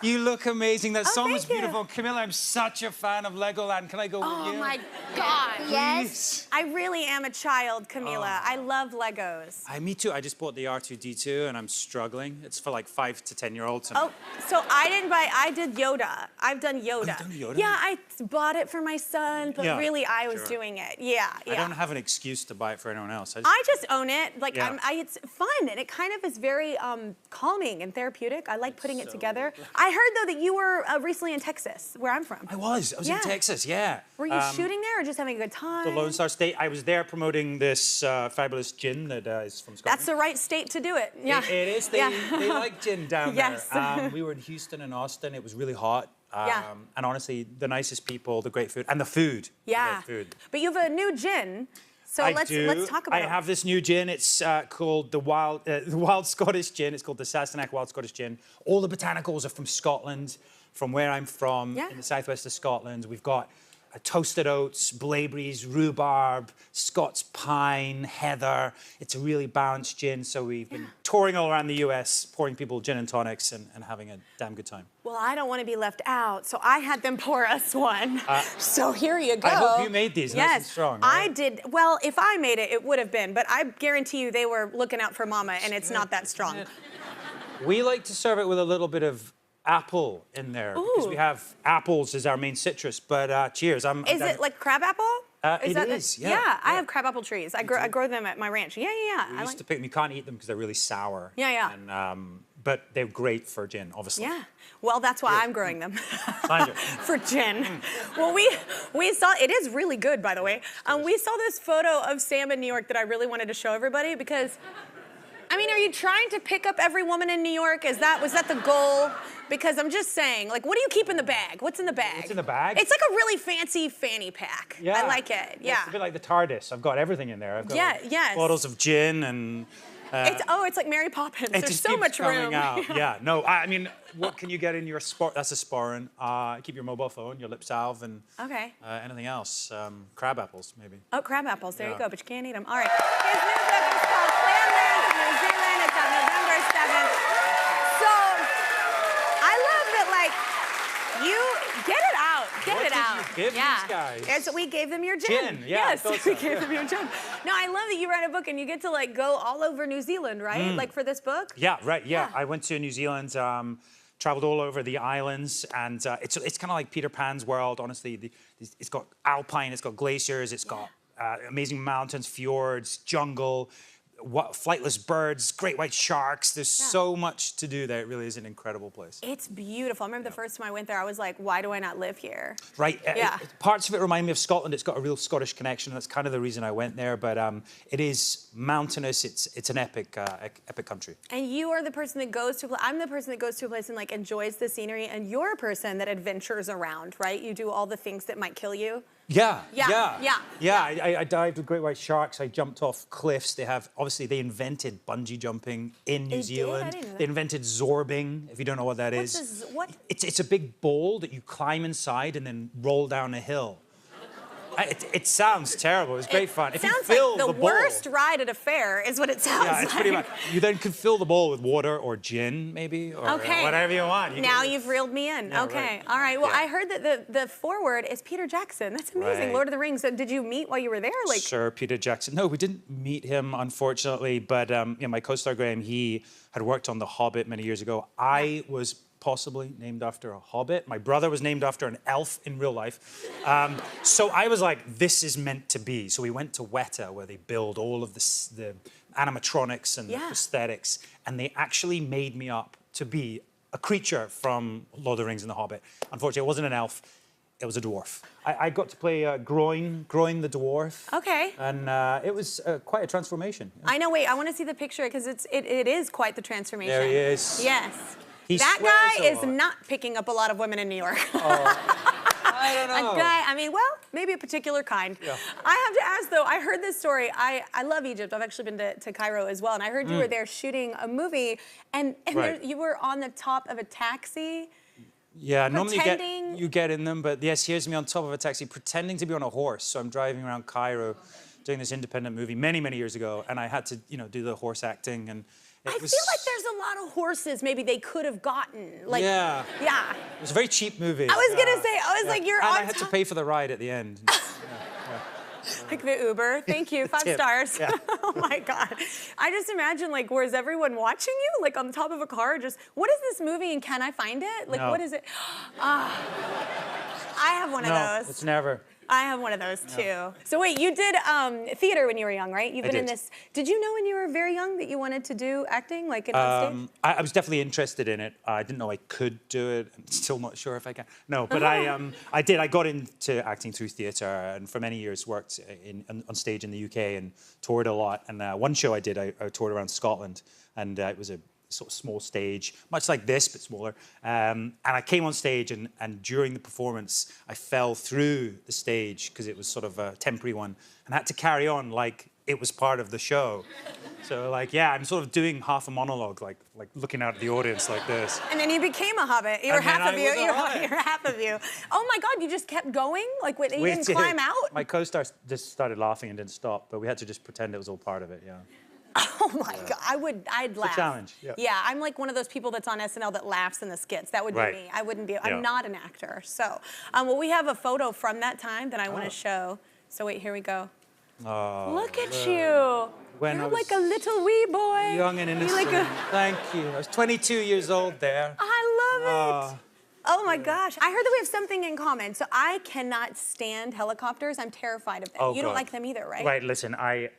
You look amazing. That song was thank you. beautiful. Camilla, I'm such a fan of Legoland. Can I go with you? Oh my God. Yes. I really am a child, Camila. I love Legos. Me too. I just bought the R2-D2 and I'm struggling. It's for like 5 to 10-year-olds. Oh, so I didn't buy, I did Yoda. I've done Yoda. Oh, you've done Yoda? Yeah, I bought it for my son, but really I was doing it. Yeah. I don't have an excuse to buy it for anyone else. I just own it. Like, it's fun, and it kind of is very calming and therapeutic. I like putting it together. I heard, though, that you were recently in Texas, where I'm from. I was in Texas, yeah. Were you shooting there or just having a good time? The Lone Star State. I was there promoting this fabulous gin that is from Scotland. That's the right state to do it. Yeah. It is. They like gin down yes. there. We were in Houston and Austin. It was really hot. And honestly, the nicest people, the great food, and the food. Yeah. The food. But you have a new gin. So let's talk about it. I have this new gin. It's called the Wild Scottish Gin. It's called the Sassenach Wild Scottish Gin. All the botanicals are from Scotland, from where I'm from, in the southwest of Scotland. We've got toasted oats, blaeberries, rhubarb, Scots pine, heather. It's a really balanced gin. So we've been touring all around the US, pouring people gin and tonics and having a damn good time. Well, I don't want to be left out, so I had them pour us one. So here you go. I hope you made these nice and strong. Right? I did. Well, if I made it, it would have been. But I guarantee you they were looking out for Mama, and it's not that strong. We like to serve it with a little bit of apple in there because we have apples as our main citrus. But cheers. Is it like crab apple? It is. Yeah. I have crab apple trees. I grow them at my ranch. Yeah. We used to pick them. You can't eat them because they're really sour. Yeah. And, but they're great for gin, obviously. Yeah. Well, that's why I'm growing them. Sandra. For gin. Well, we saw, it is really good, by the way. We saw this photo of Sam in New York that I really wanted to show everybody because, I mean, are you trying to pick up every woman in New York? Was that the goal? Because I'm just saying, like, what do you keep in the bag? What's in the bag? What's in the bag? It's like a really fancy fanny pack. Yeah. I like it. Yeah. It's a bit like the TARDIS. I've got everything in there. I've got yes. bottles of gin and... it's like Mary Poppins. There's so much room. Out. Yeah. No, I mean, what can you get in your sport? That's a sporran. Keep your mobile phone, your lip salve, and anything else. Crab apples, maybe. Oh, crab apples. There you go. But you can't eat them. All right. His new book is called Clanlands in New Zealand. It's on November 7th. So I love that, like, you get it out. Get it out. What did you give these guys? We gave them your gin. Gin, yes, we gave them your gin. No, I love that you write a book and you get to like go all over New Zealand, right? Like for this book? Yeah, right. Yeah. I went to New Zealand, traveled all over the islands, and it's kind of like Peter Pan's world. Honestly, it's got alpine, it's got glaciers, it's got amazing mountains, fjords, jungle. Flightless birds, great white sharks. There's so much to do there. It really is an incredible place. It's beautiful. I remember the first time I went there, I was like, why do I not live here? Right. Parts of it remind me of Scotland. It's got a real Scottish connection. That's kind of the reason I went there. But it is mountainous. It's an epic country. And you are the person that goes to, I'm the person that goes to a place and like enjoys the scenery. And you're a person that adventures around, right? You do all the things that might kill you. Yeah. I dived with great white sharks. I jumped off cliffs. They invented bungee jumping in New Zealand. I didn't know that. They invented zorbing, if you don't know what that is. It's a big ball that you climb inside and then roll down a hill. It sounds terrible. It's great fun. It sounds like the worst ride at a fair is what it sounds like. Yeah, it's pretty much. You then can fill the bowl with water or gin, maybe, or whatever you want. Now you've reeled me in. Yeah, okay, all right. Well, I heard that the foreword is Peter Jackson. That's amazing. Right. Lord of the Rings. So did you meet while you were there? Like, Sir Peter Jackson. No, we didn't meet him, unfortunately. But my co-star Graham, he had worked on The Hobbit many years ago. I was possibly named after a hobbit. My brother was named after an elf in real life. So I was like, this is meant to be. So we went to Weta, where they build all of the animatronics and the prosthetics, and they actually made me up to be a creature from Lord of the Rings and The Hobbit. Unfortunately, it wasn't an elf. It was a dwarf. I got to play Groin the dwarf. Okay. And it was quite a transformation. I know. Wait, I want to see the picture because it is quite the transformation. There he is. Yes. That guy is not picking up a lot of women in New York. I don't know. A guy, I mean, well, maybe a particular kind. Yeah. I have to ask, though, I heard this story. I love Egypt. I've actually been to Cairo as well, and I heard you were there shooting a movie, and you were on the top of a taxi. Yeah, normally you get in them, but yes, here's me on top of a taxi pretending to be on a horse. So I'm driving around Cairo doing this independent movie many, many years ago, and I had to, do the horse acting, and I feel like there's a lot of horses maybe they could have gotten. Like, yeah. Yeah. It was a very cheap movie. I was gonna say, like, you're and on I had to pay for the ride at the end. Like the Uber. Thank you. 5 stars. Yeah. Oh my God. I just imagine, like, where's everyone watching you? Like on the top of a car, just, what is this movie and can I find it? Like, what is it? I have one of those. It's never. I have one of those too. So wait, you did theater when you were young, right? You've been in this. Did you know when you were very young that you wanted to do acting, like on stage? I was definitely interested in it. I didn't know I could do it. I'm still not sure if I can. No, but I did. I got into acting through theater, and for many years worked on stage in the UK and toured a lot. And one show I did, I toured around Scotland, and it was a sort of small stage, much like this, but smaller. And I came on stage, and during the performance, I fell through the stage because it was sort of a temporary one, and I had to carry on like it was part of the show. So, like, yeah, I'm sort of doing half a monologue, like looking out at the audience like this. And then you became a hobbit. You were half of you. You're half of you. Oh my God, you just kept going? Like, you didn't climb out? My co-star just started laughing and didn't stop, but we had to just pretend it was all part of it, yeah. Oh my God, I'd laugh. It's a challenge, yeah. Yeah, I'm like one of those people that's on SNL that laughs in the skits. That would be me. I wouldn't be, I'm not an actor. So, well, we have a photo from that time that I want to show. So wait, here we go. Oh, look at you. You're like a little wee boy. Young and innocent. Like Thank you. I was 22 years old there. I love it. Oh my gosh. I heard that we have something in common. So I cannot stand helicopters. I'm terrified of them. You don't like them either, right? Right, listen, I,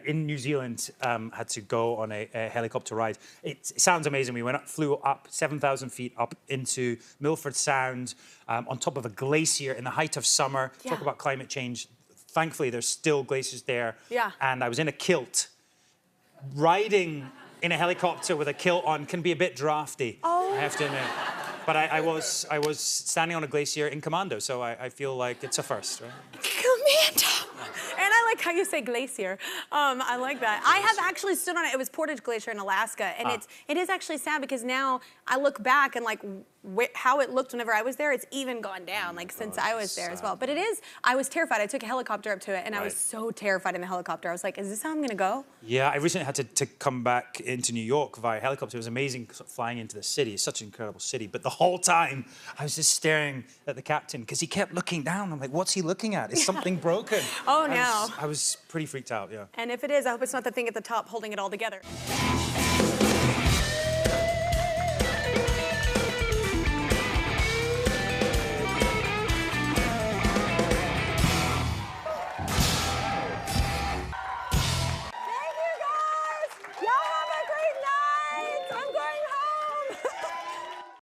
in New Zealand, had to go on a helicopter ride. It sounds amazing. We flew up 7,000 feet up into Milford Sound, on top of a glacier in the height of summer. Talk about climate change. Thankfully, there's still glaciers there. Yeah. And I was in a kilt. Riding in a helicopter with a kilt on can be a bit drafty, I have to admit. But I was standing on a glacier in commando, so I feel like it's a first, right? Commando. And I like how you say glacier. I like that. I have actually stood on it. It was Portage Glacier in Alaska, and it is actually sad because now I look back and like how it looked whenever I was there. It's even gone down, like since I was there as well. But it is. I was terrified. I took a helicopter up to it, and I was so terrified in the helicopter. I was like, "Is this how I'm gonna go?" Yeah, I recently had to come back into New York via helicopter. It was amazing flying into the city. It's such an incredible city. But the whole time, I was just staring at the captain because he kept looking down. I'm like, what's he looking at? Is something broken? Oh, no. I was pretty freaked out, yeah. And if it is, I hope it's not the thing at the top holding it all together.